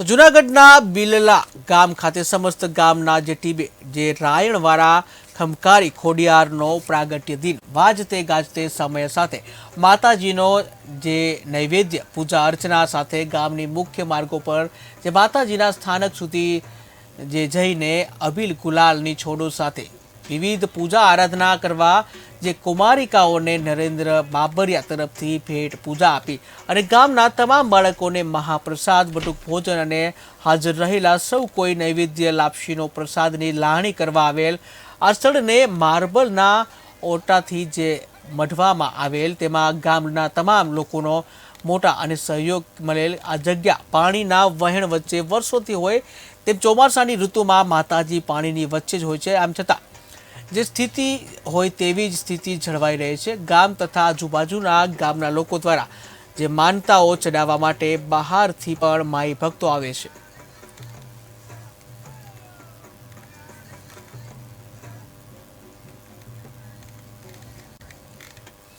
તો જૂનાગઢના બિલલા ગામ ખાતે સમસ્ત ગામના જે ટીમે જે રાયણવાળા ખમકારી ખોડિયારનો પ્રાગટ્ય દિન વાજતે ગાજતે સમય સાથે માતાજીનો જે નૈવેદ્ય પૂજા અર્ચના સાથે ગામની મુખ્ય માર્ગો પર જે માતાજીના સ્થાનક સુધી જે જઈને અબીલ ગુલાલની છોડો સાથે વિવિધ પૂજા આરાધના કરવા જે કુમારિકાઓને નરેન્દ્ર બાબરિયા તરફથી ભેટ પૂજા આપી અને ગામના તમામ બાળકોને મહાપ્રસાદ બટુક ભોજન અને હાજર રહેલા સૌ કોઈ નૈવેદ્ય લાપસીનો પ્રસાદની લાહણી કરવા આવેલ આ સ્થળને માર્બલના ઓટાથી જે મઢવામાં આવેલ તેમાં ગામના તમામ લોકોનો મોટા અને સહયોગ મળેલ આ જગ્યા પાણીના વહેણ વચ્ચે વર્ષોથી હોય તેમ ચોમાસાની ઋતુમાં માતાજી પાણીની વચ્ચે જ હોય છે। આમ છતાં જે સ્થિતિ હોય તેવી જ સ્થિતિ જળવાઈ રહે છે। ગામ તથા આજુબાજુના ગામના લોકો દ્વારા જે માનતાઓ ચડાવવા માટે બહારથી પણ માઈ ભક્તો આવે છે।